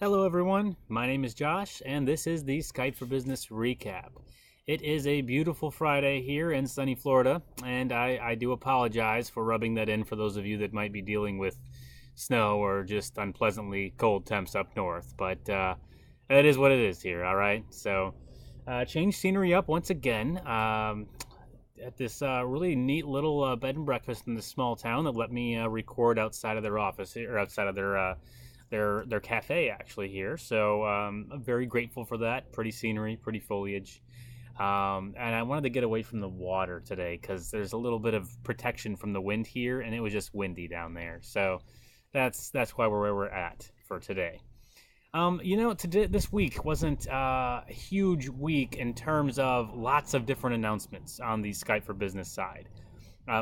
Hello everyone, my name is Josh, and this is the Skype for Business recap. It is a beautiful Friday here in sunny Florida, and I do apologize for rubbing that in for those of you that might be dealing with snow or just unpleasantly cold temps up north, but it is what it is here, alright? So, change scenery up once again at this really neat little bed and breakfast in this small town that let me record outside of their office, or outside of their cafe actually here. So I'm very grateful for that. Pretty scenery, pretty foliage. And I wanted to get away from the water today because there's a little bit of protection from the wind here, and it was just windy down there. So that's why we're where we're at for today. This week wasn't a huge week in terms of lots of different announcements on the Skype for Business side.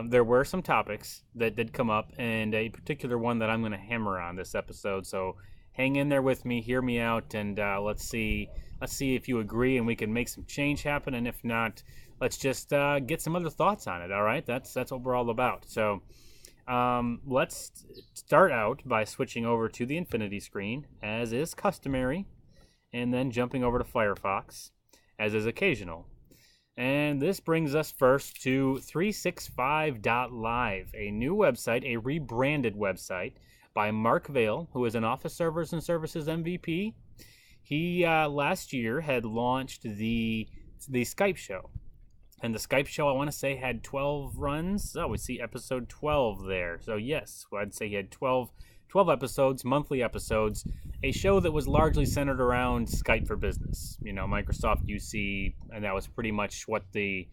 There were some topics that did come up, and a particular one that I'm going to hammer on this episode. So hang in there with me, hear me out, and let's see if you agree and we can make some change happen. And if not, let's just get some other thoughts on it. All right, that's what we're all about. So let's start out by switching over to the Infinity screen, as is customary, and then jumping over to Firefox, as is occasional. And this brings us first to 365.live, a new website, a rebranded website by Mark Vale, who is an Office Servers and Services MVP. He last year had launched the Skype show. And the Skype show, I want to say, had 12 runs. Oh, we see episode 12 there. So yes, I'd say he had 12 episodes, monthly episodes, a show that was largely centered around Skype for Business, Microsoft UC, and that was pretty much what the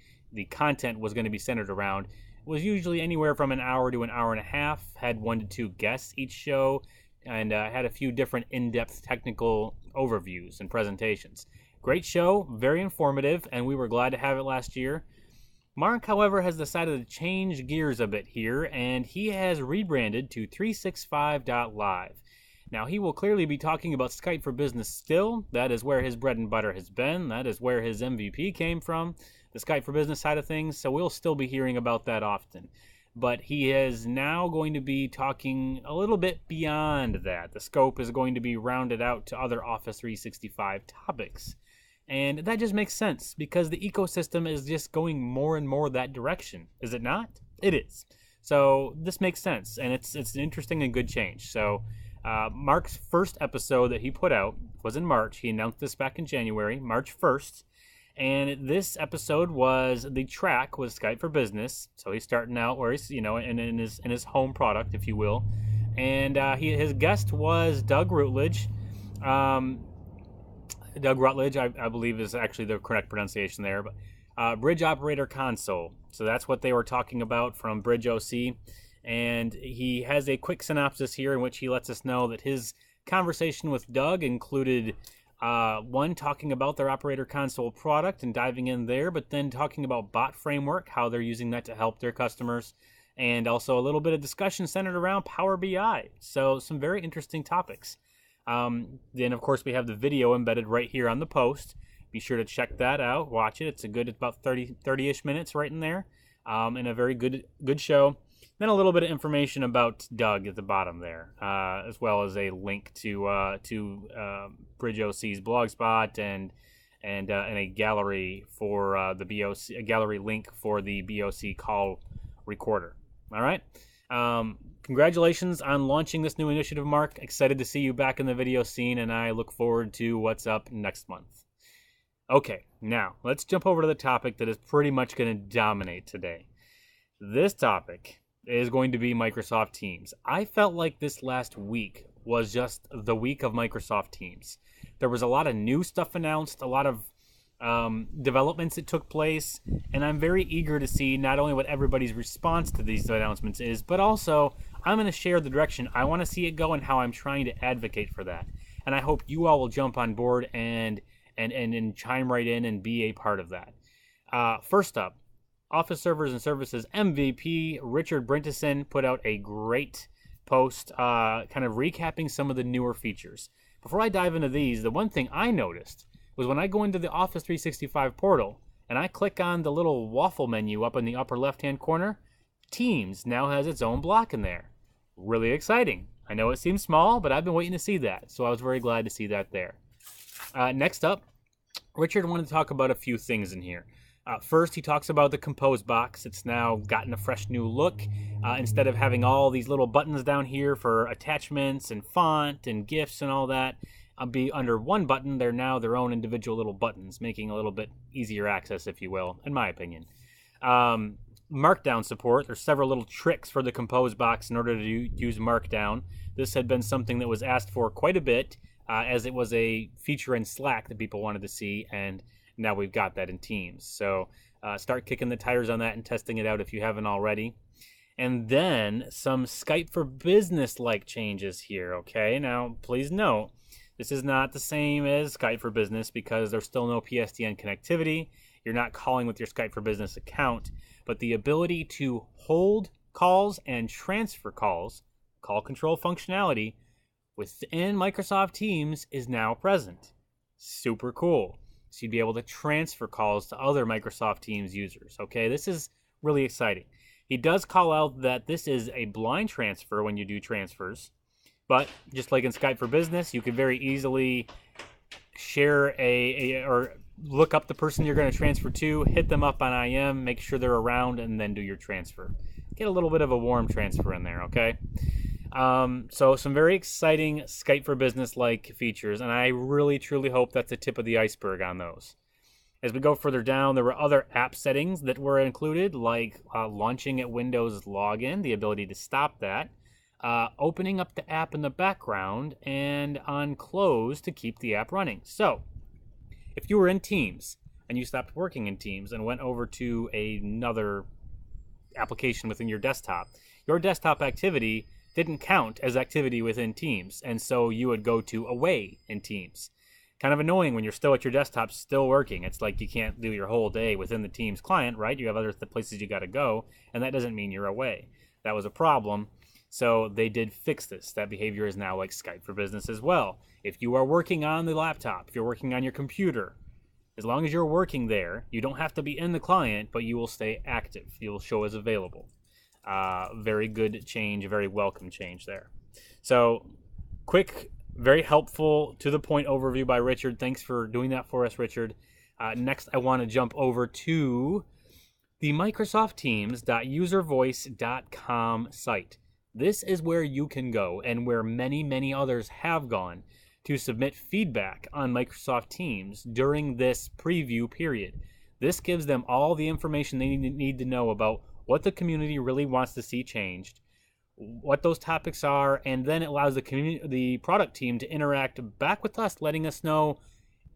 content was going to be centered around. It was usually anywhere from an hour to an hour and a half, had 1 to 2 guests each show, and had a few different in-depth technical overviews and presentations. Great show, very informative, and we were glad to have it last year. Mark, however, has decided to change gears a bit here, and he has rebranded to 365.live. Now, he will clearly be talking about Skype for Business still. That is where his bread and butter has been. That is where his MVP came from, the Skype for Business side of things, so we'll still be hearing about that often. But he is now going to be talking a little bit beyond that. The scope is going to be rounded out to other Office 365 topics. And that just makes sense because the ecosystem is just going more and more that direction. Is it not? It is. So this makes sense, and it's an interesting and good change. So Mark's first episode that he put out was in March. He announced this back in January, March 1st. And this episode was the track with Skype for Business. So he's starting out where he's, in his home product, if you will. And his guest was Doug Rutledge. Doug Rutledge, I believe is actually the correct pronunciation there, but Bridge Operator Console. So that's what they were talking about from Bridge OC. And he has a quick synopsis here in which he lets us know that his conversation with Doug included one, talking about their Operator Console product and diving in there, but then talking about Bot Framework, how they're using that to help their customers, and also a little bit of discussion centered around Power BI. So some very interesting topics. Then, of course, we have the video embedded right here on the post. Be sure to check that out. Watch it. It's about 30-ish minutes right in there, and a very good show. Then a little bit of information about Doug at the bottom there, as well as a link to Bridge OC's blogspot and a gallery for the BOC, a gallery link for the BOC call recorder. All right. Congratulations on launching this new initiative, Mark. Excited to see you back in the video scene, and I look forward to what's up next month. Okay, now let's jump over to the topic that is pretty much going to dominate today. This topic is going to be Microsoft Teams. I felt like this last week was just the week of Microsoft Teams. There was a lot of new stuff announced, a lot of developments that took place, and I'm very eager to see not only what everybody's response to these announcements is, but also I'm going to share the direction I want to see it go and how I'm trying to advocate for that. And I hope you all will jump on board and chime right in and be a part of that. First up, Office Servers and Services MVP Richard Bryntesen put out a great post kind of recapping some of the newer features. Before I dive into these, the one thing I noticed was when I go into the Office 365 portal and I click on the little waffle menu up in the upper left-hand corner, Teams now has its own block in there. Really exciting. I know it seems small, but I've been waiting to see that. So I was very glad to see that there. Next up, Richard wanted to talk about a few things in here. First, he talks about the Compose box. It's now gotten a fresh new look. Instead of having all these little buttons down here for attachments and font and GIFs and all that, be under one button. They're now their own individual little buttons, making a little bit easier access, if you will, in my opinion. Markdown support. There's several little tricks for the Compose box in order to use Markdown. This had been something that was asked for quite a bit, as it was a feature in Slack that people wanted to see, and now we've got that in Teams. So start kicking the tires on that and testing it out if you haven't already. And then some Skype for Business-like changes here, okay? Now, please note, this is not the same as Skype for Business because there's still no PSTN connectivity. You're not calling with your Skype for Business account, but the ability to hold calls and transfer calls, call control functionality, within Microsoft Teams is now present. Super cool. So you'd be able to transfer calls to other Microsoft Teams users. Okay, this is really exciting. He does call out that this is a blind transfer when you do transfers, but just like in Skype for Business, you can very easily share or look up the person you're going to transfer to, hit them up on IM, make sure they're around, and then do your transfer. Get a little bit of a warm transfer in there, okay? So some very exciting Skype for Business-like features, and I really, truly hope that's the tip of the iceberg on those. As we go further down, there were other app settings that were included, like launching at Windows login, the ability to stop that, opening up the app in the background, and on close to keep the app running. So, if you were in Teams and you stopped working in Teams and went over to another application within your desktop activity didn't count as activity within Teams, and so you would go to away in Teams. Kind of annoying when you're still at your desktop, still working. It's like you can't do your whole day within the Teams client, right? You have other places you got to go, and that doesn't mean you're away. That was a problem, so they did fix this. That behavior is now like Skype for Business as well. If you are working on the laptop, if you're working on your computer, as long as you're working there, you don't have to be in the client, but you will stay active. You will show as available. Very good change, very welcome change there. So, quick, very helpful, to the point overview by Richard. Thanks for doing that for us, Richard. Next, I want to jump over to the Microsoft Teams.uservoice.com site. This is where you can go, and where many, many others have gone, to submit feedback on Microsoft Teams during this preview period. This gives them all the information they need to know about what the community really wants to see changed, what those topics are, and then it allows the product team to interact back with us, letting us know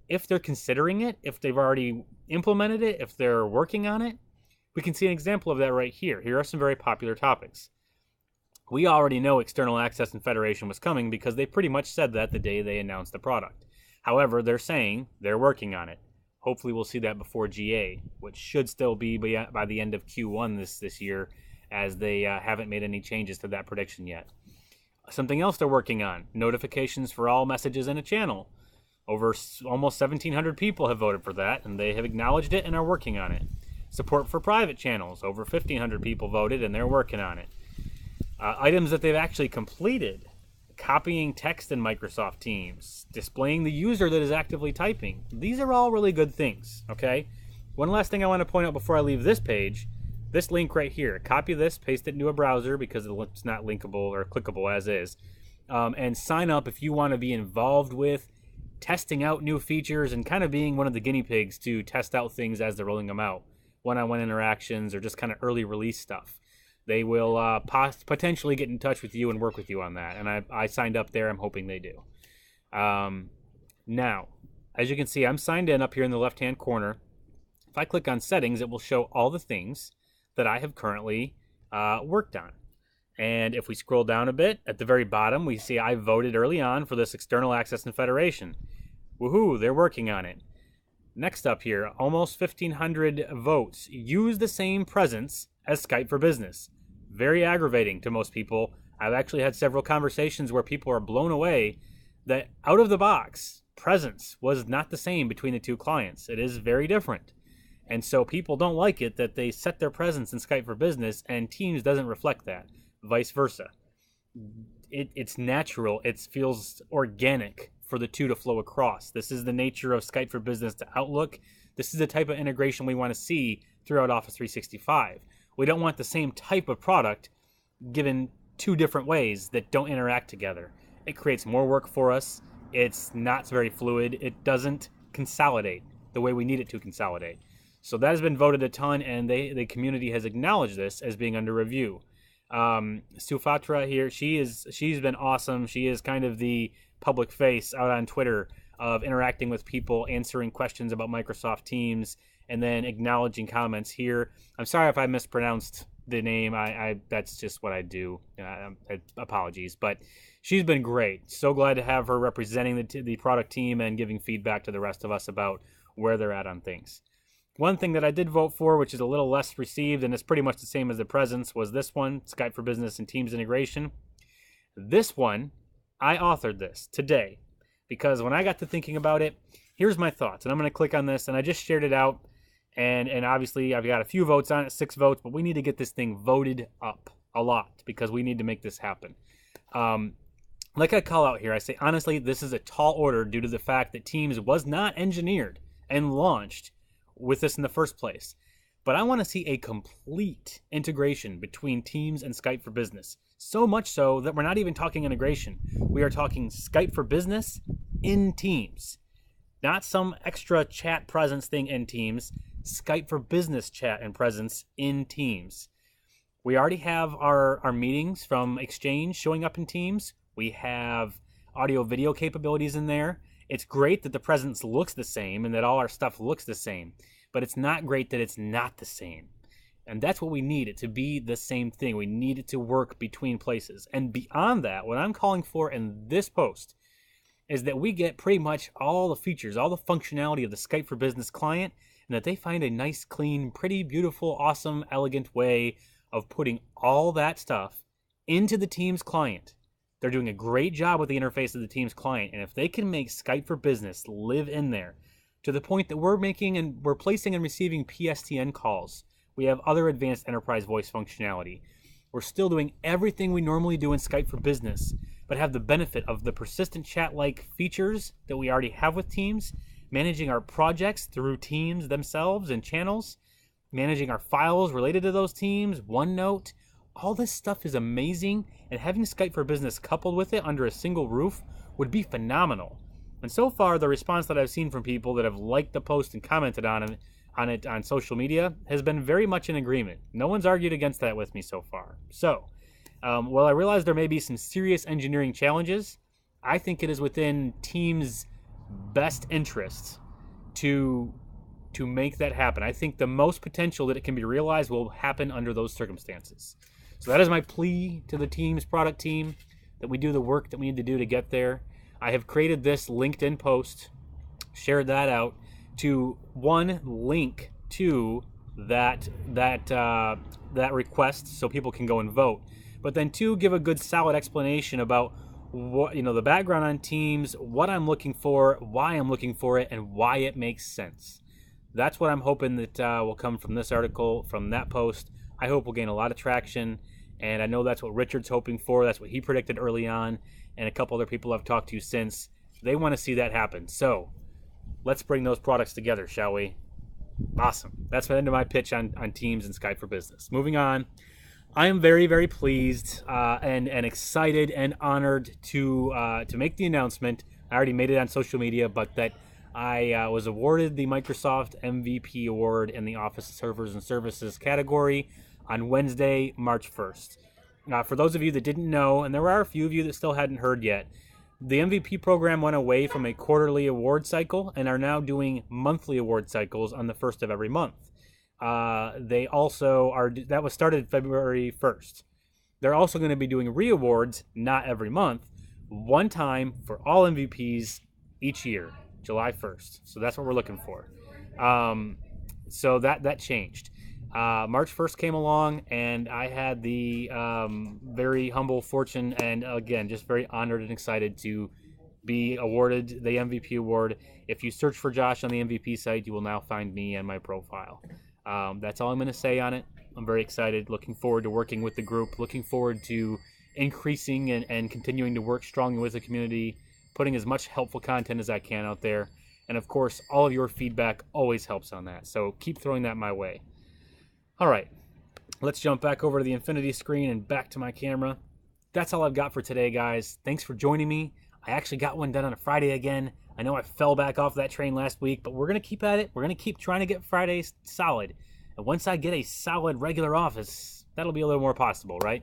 if they're considering it, if they've already implemented it, if they're working on it. We can see an example of that right here. Here are some very popular topics. We already know external access and federation was coming because they pretty much said that the day they announced the product. However, they're saying they're working on it. Hopefully we'll see that before GA, which should still be by the end of Q1 this year, as they haven't made any changes to that prediction yet. Something else they're working on, notifications for all messages in a channel. Over almost 1,700 people have voted for that, and they have acknowledged it and are working on it. Support for private channels, over 1,500 people voted, and they're working on it. Items that they've actually completed: copying text in Microsoft Teams, displaying the user that is actively typing. These are all really good things, okay? One last thing I want to point out before I leave this page, this link right here. Copy this, paste it into a browser because it's not linkable or clickable as is, and sign up if you want to be involved with testing out new features and kind of being one of the guinea pigs to test out things as they're rolling them out. One-on-one interactions or just kind of early release stuff. They will potentially get in touch with you and work with you on that. And I signed up there. I'm hoping they do. Now, as you can see, I'm signed in up here in the left-hand corner. If I click on settings, it will show all the things that I have currently worked on. And if we scroll down a bit, at the very bottom, we see I voted early on for this external access and federation. Woohoo, they're working on it. Next up here, almost 1,500 votes. Use the same presence as Skype for Business. Very aggravating to most people. I've actually had several conversations where people are blown away that out of the box, presence was not the same between the two clients. It is very different. And so people don't like it that they set their presence in Skype for Business and Teams doesn't reflect that. Vice versa. it's natural. It feels organic for the two to flow across. This is the nature of Skype for Business to Outlook. This is the type of integration we want to see throughout Office 365. We don't want the same type of product given two different ways that don't interact together. It creates more work for us. It's not very fluid. It doesn't consolidate the way we need it to consolidate. So that has been voted a ton, and the community has acknowledged this as being under review. Sufatra here, she's been awesome. She is kind of the public face out on Twitter of interacting with people, answering questions about Microsoft Teams, and then acknowledging comments here. I'm sorry if I mispronounced the name. I that's just what I do. Apologies, but she's been great. So glad to have her representing the product team and giving feedback to the rest of us about where they're at on things. One thing that I did vote for, which is a little less received, and it's pretty much the same as the presence, was this one, Skype for Business and Teams integration. This one, I authored this today because when I got to thinking about it, here's my thoughts. And I'm going to click on this, and I just shared it out. And obviously, I've got a few votes on it, 6 votes, but we need to get this thing voted up a lot because we need to make this happen. Like I call out here, I say, honestly, this is a tall order due to the fact that Teams was not engineered and launched with this in the first place. But I want to see a complete integration between Teams and Skype for Business. So much so that we're not even talking integration. We are talking Skype for Business in Teams. Not some extra chat presence thing in Teams. Skype for Business chat and presence in Teams. We already have our meetings from Exchange showing up in Teams. We have audio video capabilities in there. It's great that the presence looks the same and that all our stuff looks the same, but it's not great that it's not the same. And that's what we need it to be, the same thing. We need it to work between places. And beyond that, what I'm calling for in this post is that we get pretty much all the features, all the functionality of the Skype for Business client, and that they find a nice, clean, pretty, beautiful, awesome, elegant way of putting all that stuff into the Teams client. They're doing a great job with the interface of the Teams client, and if they can make Skype for Business live in there to the point that we're placing and receiving PSTN calls, we have other advanced enterprise voice functionality. We're still doing everything we normally do in Skype for Business, but have the benefit of the persistent chat-like features that we already have with Teams, managing our projects through Teams themselves and channels, managing our files related to those teams, OneNote. All this stuff is amazing, and having Skype for Business coupled with it under a single roof would be phenomenal. And so far, the response that I've seen from people that have liked the post and commented on it on social media has been very much in agreement. No one's argued against that with me so far. So, while I realize there may be some serious engineering challenges, I think it is within Teams' best interests to make that happen. I think the most potential that it can be realized will happen under those circumstances. So that is my plea to the Teams product team, that we do the work that we need to do to get there. I have created this LinkedIn post, shared that out, to one, link to that request so people can go and vote, but then two, give a good solid explanation about what, the background on Teams, what I'm looking for, why I'm looking for it, and why it makes sense. That's what I'm hoping that will come from this article, from that post. I hope we'll gain a lot of traction, and I know that's what Richard's hoping for. That's what he predicted early on, and a couple other people I've talked to since. They want to see that happen. So let's bring those products together, shall we? Awesome. That's the end of my pitch on Teams and Skype for Business. Moving on, I am very, very pleased and excited and honored to make the announcement. I already made it on social media, but that I was awarded the Microsoft MVP Award in the Office Servers and Services category on Wednesday, March 1st. For those of you that didn't know, and there are a few of you that still hadn't heard yet, the MVP program went away from a quarterly award cycle and are now doing monthly award cycles on the first of every month. They also are, that was started February 1st. They're also going to be doing re-awards, not every month, one time for all MVPs each year, July 1st. So that's what we're looking for. So that changed. March 1st came along, and I had the very humble fortune and, again, just very honored and excited to be awarded the MVP award. If you search for Josh on the MVP site, you will now find me and my profile. That's all I'm going to say on it. I'm very excited, looking forward to working with the group, looking forward to increasing and continuing to work strongly with the community, putting as much helpful content as I can out there. And of course, all of your feedback always helps on that. So keep throwing that my way. All right, let's jump back over to the infinity screen and back to my camera. That's all I've got for today, guys. Thanks for joining me. I actually got one done on a Friday again. I know I fell back off that train last week, but we're going to keep at it. We're going to keep trying to get Fridays solid. And once I get a solid regular office, that'll be a little more possible, right?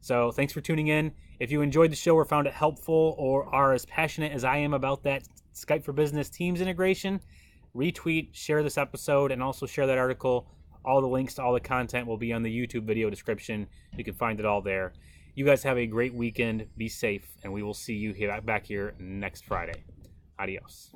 So thanks for tuning in. If you enjoyed the show or found it helpful or are as passionate as I am about that Skype for Business Teams integration, retweet, share this episode, and also share that article. All the links to all the content will be on the YouTube video description. You can find it all there. You guys have a great weekend. Be safe, and we will see you back here next Friday. Adios.